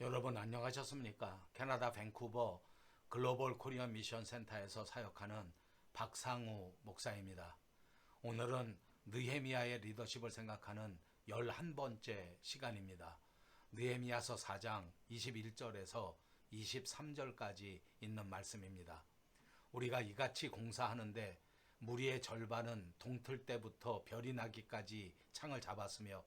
여러분 안녕하셨습니까? 캐나다 밴쿠버 글로벌 코리안 미션 센터에서 사역하는 박상우 목사입니다. 오늘은 느헤미야의 리더십을 생각하는 11번째 시간입니다. 느헤미야서 4장 21절에서 23절까지 있는 말씀입니다. 우리가 이같이 공사하는데 무리의 절반은 동틀 때부터 별이 나기까지 창을 잡았으며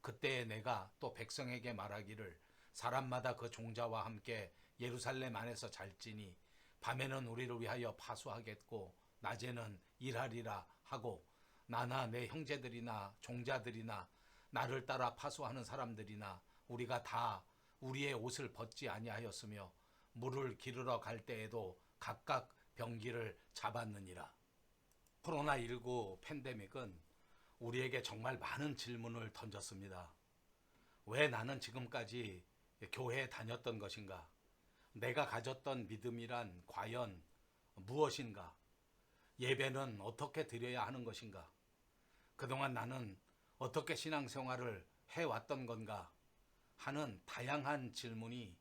그때에 내가 또 백성에게 말하기를 사람마다 그 종자와 함께 예루살렘 안에서 잘지니 밤에는 우리를 위하여 파수하겠고 낮에는 일하리라 하고 나나 내 형제들이나 종자들이나 나를 따라 파수하는 사람들이나 우리가 다 우리의 옷을 벗지 아니하였으며 물을 기르러 갈 때에도 각각 병기를 잡았느니라. 코로나19 팬데믹은 우리에게 정말 많은 질문을 던졌습니다. 왜 나는 지금까지 교회에 다녔던 것인가? 내가 가졌던 믿음이란 과연 무엇인가? 예배는 어떻게 드려야 하는 것인가? 그동안 나는 어떻게 신앙생활을 해왔던 건가? 하는 다양한 질문이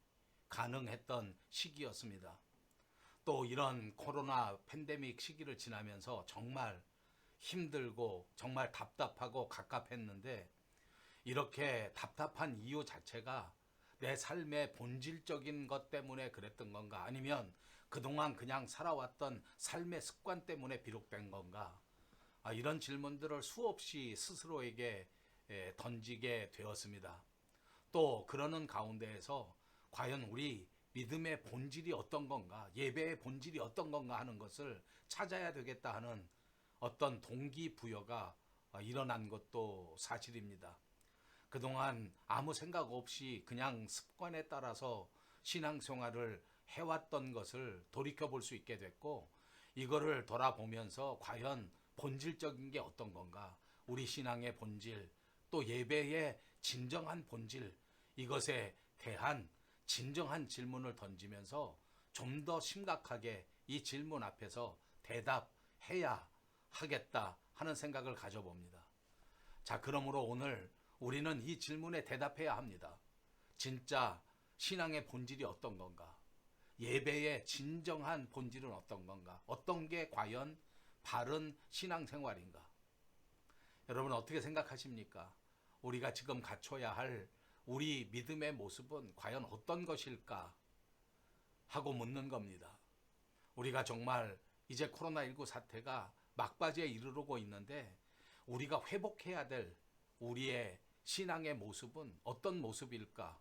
가능했던 시기였습니다. 또 이런 코로나 팬데믹 시기를 지나면서 정말 힘들고 정말 답답하고 갑갑했는데 이렇게 답답한 이유 자체가 내 삶의 본질적인 것 때문에 그랬던 건가? 아니면 그동안 그냥 살아왔던 삶의 습관 때문에 비롯된 건가? 이런 질문들을 수없이 스스로에게 던지게 되었습니다. 또 그러는 가운데에서 과연 우리 믿음의 본질이 어떤 건가? 예배의 본질이 어떤 건가 하는 것을 찾아야 되겠다 하는 어떤 동기부여가 일어난 것도 사실입니다. 그동안 아무 생각 없이 그냥 습관에 따라서 신앙생활을 해왔던 것을 돌이켜볼 수 있게 됐고 이거를 돌아보면서 과연 본질적인 게 어떤 건가? 우리 신앙의 본질, 또 예배의 진정한 본질, 이것에 대한 진정한 질문을 던지면서 좀 더 심각하게 이 질문 앞에서 대답해야 하겠다 하는 생각을 가져봅니다. 자, 그러므로 오늘 우리는 이 질문에 대답해야 합니다. 진짜 신앙의 본질이 어떤 건가? 예배의 진정한 본질은 어떤 건가? 어떤 게 과연 바른 신앙생활인가? 여러분 어떻게 생각하십니까? 우리가 지금 갖춰야 할 우리 믿음의 모습은 과연 어떤 것일까? 하고 묻는 겁니다. 우리가 정말 이제 코로나19 사태가 막바지에 이르르고 있는데 우리가 회복해야 될 우리의 신앙의 모습은 어떤 모습일까?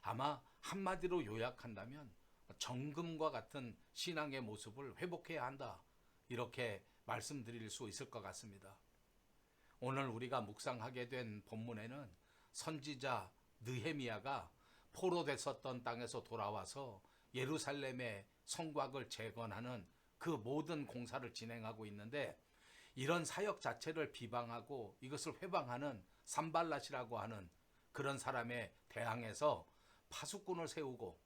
아마 한마디로 요약한다면 정금과 같은 신앙의 모습을 회복해야 한다. 이렇게 말씀드릴 수 있을 것 같습니다. 오늘 우리가 묵상하게 된 본문에는 선지자 느헤미야가 포로됐었던 땅에서 돌아와서 예루살렘의 성곽을 재건하는 그 모든 공사를 진행하고 있는데 이런 사역 자체를 비방하고 이것을 회방하는 산발랏이라고 하는 그런 사람에 대항해서 파수꾼을 세우고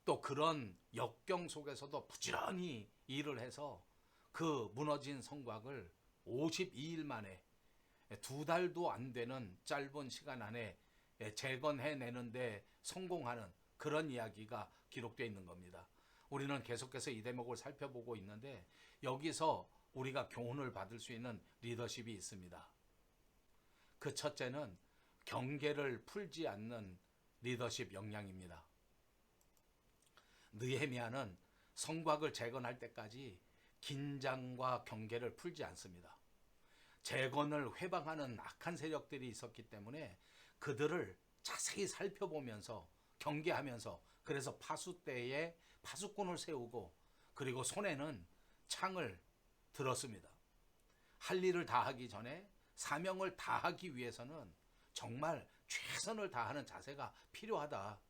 또 그런 역경 속에서도 부지런히 일을 해서 그 무너진 성곽을 52일 만에 2달도 안 되는 짧은 시간 안에 재건해내는데 성공하는 그런 이야기가 기록되어 있는 겁니다. 우리는 계속해서 이 대목을 살펴보고 있는데 여기서 우리가 교훈을 받을 수 있는 리더십이 있습니다. 그 첫째는 경계를 풀지 않는 리더십 역량입니다. 느헤미야는 성곽을 재건할 때까지 긴장과 경계를 풀지 않습니다. 재건을 회방하는 악한 세력들이 있었기 때문에 그들을 자세히 살펴보면서 경계하면서 그래서 파수 때에 파수꾼을 세우고 그리고 손에는 창을 들었습니다. 할 일을 다하기 전에 사명을 다하기 위해서는 정말 최선을 다하는 자세가 필요하다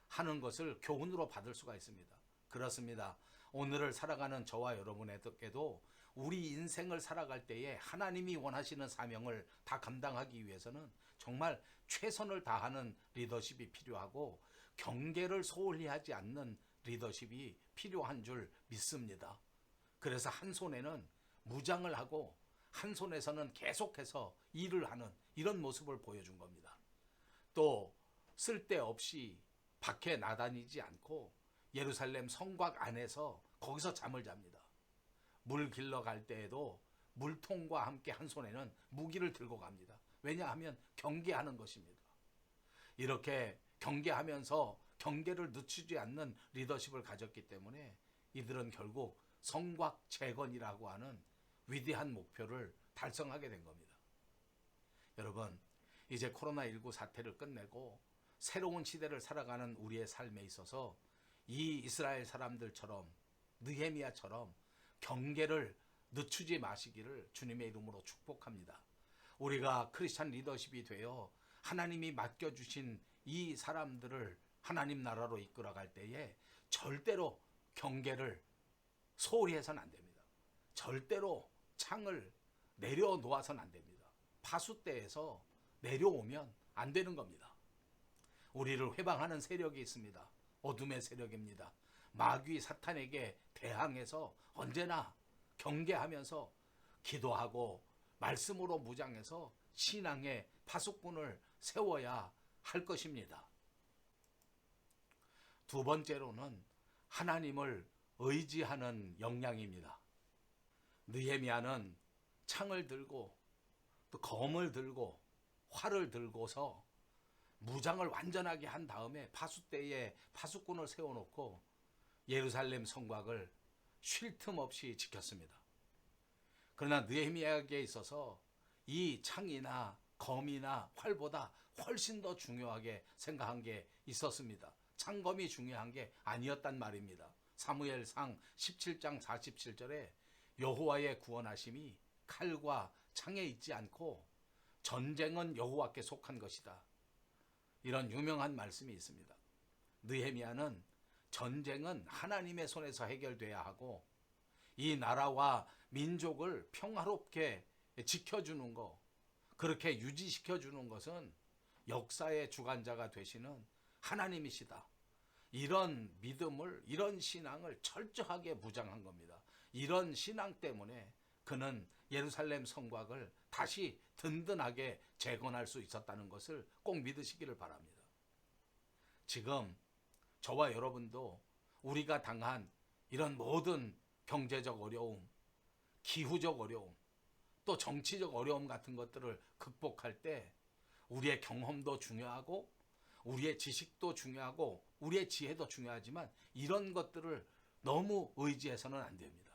하는 것을 교훈으로 받을 수가 있습니다. 그렇습니다. 오늘을 살아가는 저와 여러분에게도 우리 인생을 살아갈 때에 하나님이 원하시는 사명을 다 감당하기 위해서는 정말 최선을 다하는 리더십이 필요하고 경계를 소홀히 하지 않는 리더십이 필요한 줄 믿습니다. 그래서 한 손에는 무장을 하고 한 손에서는 계속해서 일을 하는 이런 모습을 보여준 겁니다. 또 쓸데없이 밖에 나다니지 않고 예루살렘 성곽 안에서 거기서 잠을 잡니다. 물 길러 갈 때에도 물통과 함께 한 손에는 무기를 들고 갑니다. 왜냐하면 경계하는 것입니다. 이렇게 경계하면서 경계를 늦추지 않는 리더십을 가졌기 때문에 이들은 결국 성곽 재건이라고 하는 위대한 목표를 달성하게 된 겁니다. 여러분, 이제 코로나19 사태를 끝내고 새로운 시대를 살아가는 우리의 삶에 있어서 이 이스라엘 사람들처럼 느헤미야처럼 경계를 늦추지 마시기를 주님의 이름으로 축복합니다. 우리가 크리스찬 리더십이 되어 하나님이 맡겨주신 이 사람들을 하나님 나라로 이끌어갈 때에 절대로 경계를 소홀히 해서는 안 됩니다. 절대로 창을 내려놓아서는 안 됩니다. 파수대에서 내려오면 안 되는 겁니다. 우리를 회방하는 세력이 있습니다. 어둠의 세력입니다. 마귀 사탄에게 대항해서 언제나 경계하면서 기도하고 말씀으로 무장해서 신앙의 파수꾼을 세워야 할 것입니다. 두 번째로는 하나님을 의지하는 역량입니다. 느헤미야는 창을 들고 또 검을 들고 활을 들고서 무장을 완전하게 한 다음에 파수대에 파수꾼을 세워놓고 예루살렘 성곽을 쉴 틈 없이 지켰습니다. 그러나 느헤미야에게 있어서 이 창이나 검이나 활보다 훨씬 더 중요하게 생각한 게 있었습니다. 창검이 중요한 게 아니었단 말입니다. 사무엘상 17장 47절에 여호와의 구원하심이 칼과 창에 있지 않고 전쟁은 여호와께 속한 것이다. 이런 유명한 말씀이 있습니다. 느헤미야는 전쟁은 하나님의 손에서 해결돼야 하고 이 나라와 민족을 평화롭게 지켜주는 것, 그렇게 유지시켜주는 것은 역사의 주관자가 되시는 하나님이시다. 이런 믿음을, 이런 신앙을 철저하게 무장한 겁니다. 이런 신앙 때문에 그는 예루살렘 성곽을 다시 든든하게 재건할 수 있었다는 것을 꼭 믿으시기를 바랍니다. 지금 저와 여러분도 우리가 당한 이런 모든 경제적 어려움, 기후적 어려움, 또 정치적 어려움 같은 것들을 극복할 때 우리의 경험도 중요하고 우리의 지식도 중요하고 우리의 지혜도 중요하지만 이런 것들을 너무 의지해서는 안 됩니다.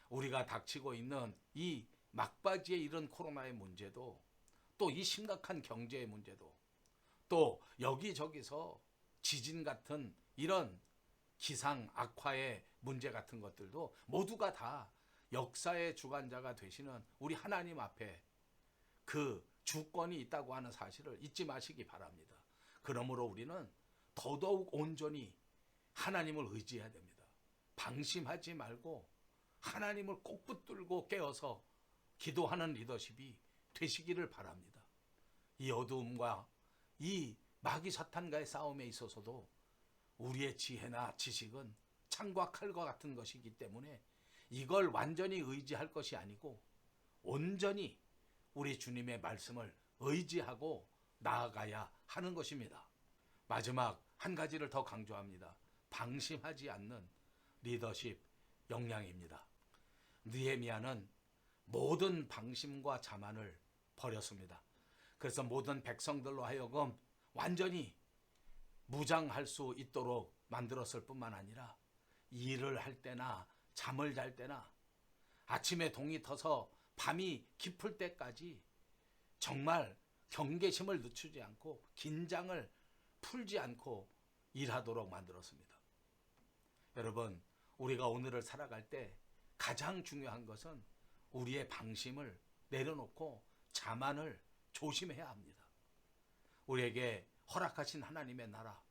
우리가 닥치고 있는 이 막바지에 이른 코로나의 문제도 또 이 심각한 경제의 문제도 또 여기저기서 지진 같은 이런 기상 악화의 문제 같은 것들도 모두가 다 역사의 주관자가 되시는 우리 하나님 앞에 그 주권이 있다고 하는 사실을 잊지 마시기 바랍니다. 그러므로 우리는 더더욱 온전히 하나님을 의지해야 됩니다. 방심하지 말고 하나님을 꼭 붙들고 깨어서 기도하는 리더십이 되시기를 바랍니다. 이 어두움과 이 마귀 사탄과의 싸움에 있어서도 우리의 지혜나 지식은 창과 칼과 같은 것이기 때문에 이걸 완전히 의지할 것이 아니고 온전히 우리 주님의 말씀을 의지하고 나아가야 하는 것입니다. 마지막 한 가지를 더 강조합니다. 방심하지 않는 리더십 역량입니다. 느헤미야는 모든 방심과 자만을 버렸습니다. 그래서 모든 백성들로 하여금 완전히 무장할 수 있도록 만들었을 뿐만 아니라 일을 할 때나 잠을 잘 때나 아침에 동이 터서 밤이 깊을 때까지 정말 경계심을 늦추지 않고 긴장을 풀지 않고 일하도록 만들었습니다. 여러분, 우리가 오늘을 살아갈 때 가장 중요한 것은 우리의 방심을 내려놓고 자만을 조심해야 합니다. 우리에게 허락하신 하나님의 나라,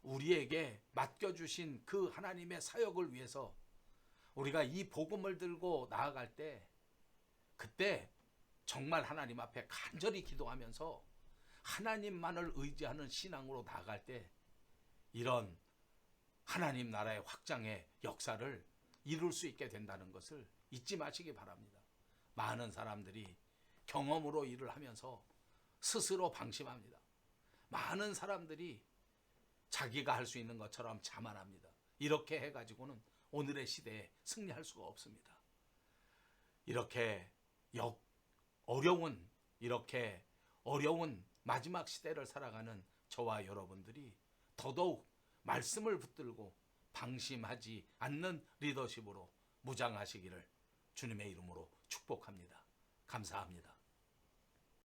우리에게 맡겨주신 그 하나님의 사역을 위해서 우리가 이 복음을 들고 나아갈 때 그때 정말 하나님 앞에 간절히 기도하면서 하나님만을 의지하는 신앙으로 나아갈 때 이런 하나님 나라의 확장의 역사를 이룰 수 있게 된다는 것을 잊지 마시기 바랍니다. 많은 사람들이 경험으로 일을 하면서 스스로 방심합니다. 많은 사람들이 자기가 할 수 있는 것처럼 자만합니다. 이렇게 해가지고는 오늘의 시대에 승리할 수가 없습니다. 이렇게 이렇게 어려운 마지막 시대를 살아가는 저와 여러분들이 더더욱 말씀을 붙들고 방심하지 않는 리더십으로 무장하시기를 주님의 이름으로 축복합니다. 감사합니다.